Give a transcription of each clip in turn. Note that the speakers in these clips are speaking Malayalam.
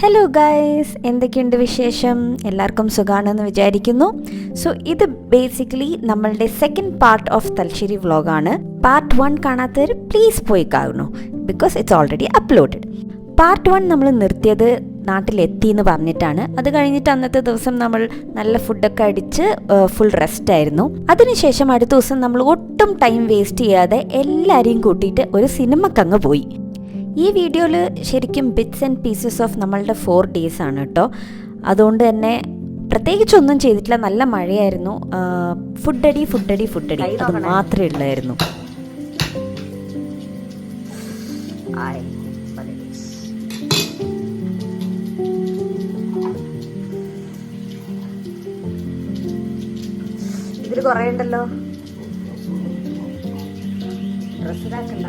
ഹലോ ഗൈസ്, എന്തൊക്കെയുണ്ട് വിശേഷം? എല്ലാവർക്കും സുഖമാണെന്ന് വിചാരിക്കുന്നു. സോ ഇത് ബേസിക്കലി നമ്മളുടെ സെക്കൻഡ് പാർട്ട് ഓഫ് തലശ്ശേരി വ്ളോഗാണ്. പാർട്ട് 1 കാണാത്തവർ പ്ലീസ് പോയി കാണൂ, because it's already uploaded. Part 1 നമ്മൾ നിർത്തിയത് നാട്ടിലെത്തി എന്ന് പറഞ്ഞിട്ടാണ്. അത് കഴിഞ്ഞിട്ട് അന്നത്തെ ദിവസം നമ്മൾ നല്ല ഫുഡൊക്കെ അടിച്ച് ഫുൾ റെസ്റ്റ് ആയിരുന്നു. അതിനുശേഷം അടുത്ത ദിവസം നമ്മൾ ഒട്ടും ടൈം വേസ്റ്റ് ചെയ്യാതെ എല്ലാവരെയും കൂട്ടിയിട്ട് ഒരു സിനിമക്കങ്ങ് പോയി. ഈ വീഡിയോയിൽ ശരിക്കും ബിറ്റ്സ് ആൻഡ് പീസസ് ഓഫ് നമ്മളുടെ 4 days ആണ് കേട്ടോ. അതുകൊണ്ട് തന്നെ പ്രത്യേകിച്ചൊന്നും ചെയ്തിട്ടില്ല. നല്ല മഴയായിരുന്നു. ഫുഡടി അത് മാത്രമേ ഉള്ളായിരുന്നു. ഇതിൽ കുറേ ഉണ്ടല്ലോ. ഡ്രസ് ഇതാക്കണ്ട.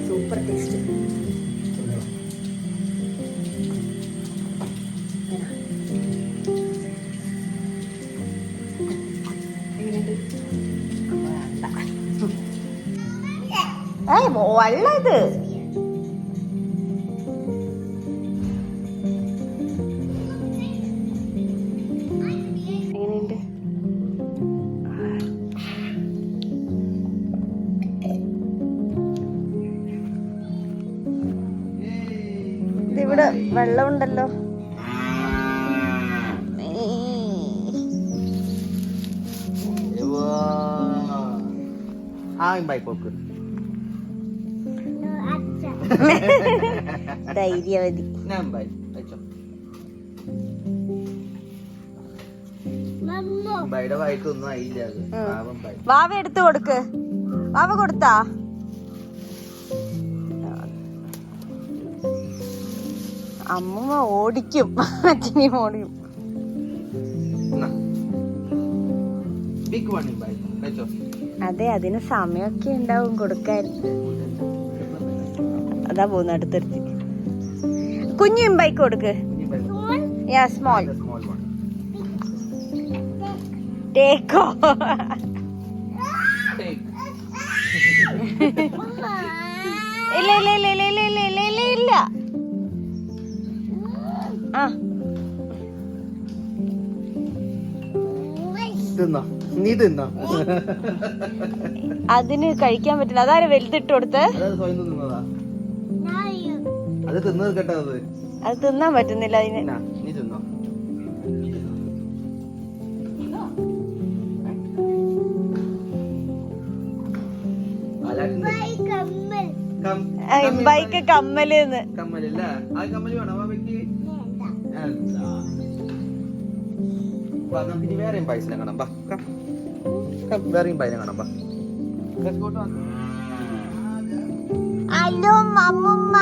Super taste. വെള്ളം ഇത് എങ്ങനെയുണ്ട്? ഇതിവിടെ വെള്ളമുണ്ടല്ലോ. ധൈര്യവതി. വാവ എടുത്തു കൊടുക്ക്. വാവ കൊടുത്താ? അമ്മ ഓടിക്കും, അച്ഛനെയും ഓടിക്കും. അതെ, അതിന് സമയമൊക്കെ ഉണ്ടാവും കൊടുക്കാൻ. അതാ പോകുന്ന അടുത്തെടുത്ത്. കുഞ്ഞു ബൈക്ക് കൊടുക്ക്. സ്മോൾ ടേക്കോ. ഇല്ല ഇല്ല ഇല്ല ഇല്ല ഇല്ല ഇല്ല ഇല്ല ഇല്ല ഇല്ല. അതിന് കഴിക്കാൻ പറ്റില്ല. അതാരും വലുതിട്ട് കൊടുത്ത്. അത് തിന്നാൻ പറ്റുന്നില്ല അതിന്. ബൈക്ക് കമ്മല് വേറെയും പൈസ കാണാം. വേറെയും പൈസ കാണാം. ഹലോ അമ്മുമ്മ.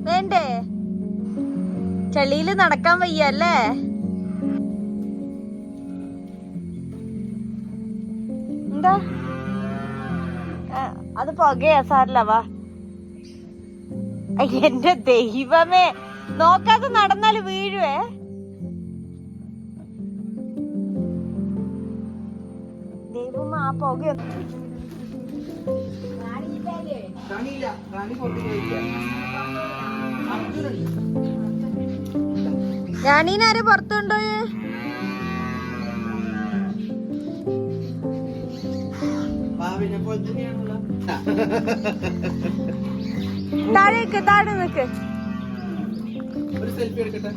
വേണ്ടേ? ചളിയില് നടക്കാൻ വയ്യ അല്ലേ? എന്താ അത്? പുകയാ? സാരില്ലവാ. എന്റെ ദൈവമേ, നോക്കാതെ നടന്നാല് വീഴുവേ. ദൈവം, ആ പുക റാണീനാരെ പുറത്തുണ്ടോയേ? താഴേക്ക്, താഴെ നിക്ക്. സെൽഫി എടുക്കട്ടെ.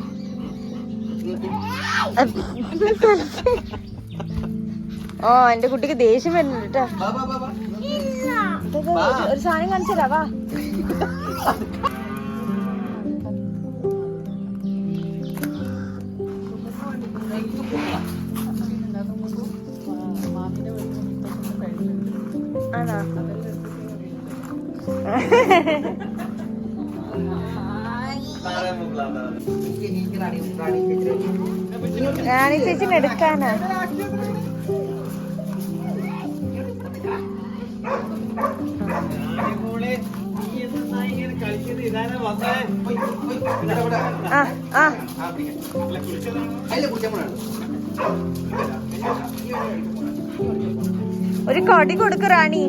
ഓ എന്റെ കുട്ടിക്ക് ദേഷ്യം വരുന്നുണ്ട് കേട്ടോ. വാ, വാ, വാ, വാ. ഒരു സാധനം കാണിച്ചരാ വാ. ആണോ? റാണി ചേച്ചിനെ എടുക്കാനാ. ഒരു കൊടി കൊടുക്ക് റാണി.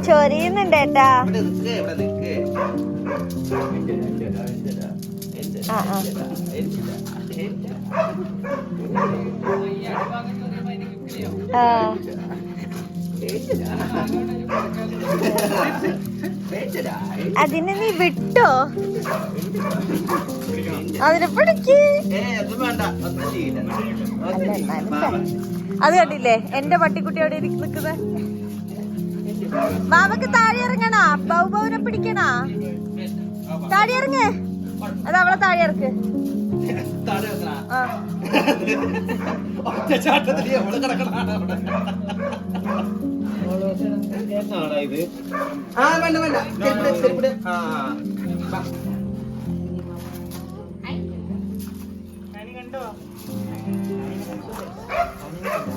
ചൊരിയുന്നുണ്ട് ഏട്ടാ. അതിനെ നീ വിട്ടോ? അതിനെ പിടിക്ക്. അത് കണ്ടില്ലേ എന്റെ പട്ടിക്കുട്ടി അവിടെ നിക്കുന്നത്. ബാബക്ക് താഴെ ഇറങ്ങണാ. ബൗബൗനെ പിടിക്കണാ. താഴെ ഇറങ്ങ്. അത് അവളെ താഴെ ഇറക്ക്.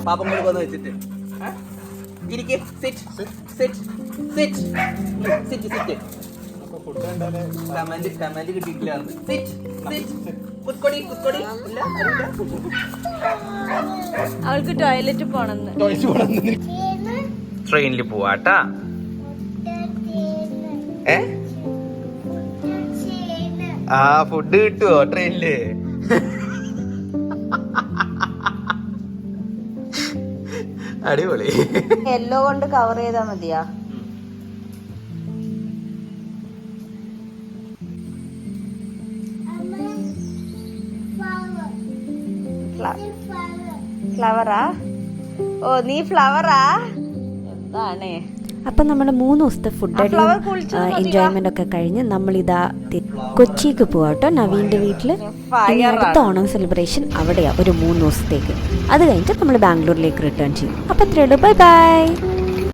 പാപ്പം കൂടെ വന്ന് വെച്ചിട്ട് ഇരിക്കെ. Sit sit sit sit sit. Comment കിട്ടിയിട്ടില്ല. Sit sit. കുത്കൊടി കുത്കൊടി. ഇല്ല അവൾക്ക് ടോയ്ലറ്റ് പോണെന്ന്. ട്രെയിനിൽ പോവാട്ടാ. ആ ഫുഡ് കിട്ടുവോ ട്രെയിനില്? അടിപൊളി. യെല്ലോ കൊണ്ട് കവർ ചെയ്താ മതിയാ. ഫ്ലവറാ? ഓ നീ ഫ്ലവറാ? എന്താണ്? അപ്പം നമ്മുടെ 3 ദിവസത്തെ ഫുഡ് എൻജോയ്മെന്റ് ഒക്കെ കഴിഞ്ഞ് നമ്മളിതാ കൊച്ചിക്ക് പോവാട്ടോ നവീൻ്റെ വീട്ടിൽ. ഇനി അടുത്ത ഓണം സെലിബ്രേഷൻ അവിടെയാ ഒരു 3 ദിവസത്തേക്ക്. അത് കഴിഞ്ഞിട്ട് നമ്മൾ ബാംഗ്ലൂരിലേക്ക് റിട്ടേൺ ചെയ്യും. അപ്പം അത്രേ ഉള്ളൂ. Bye bye.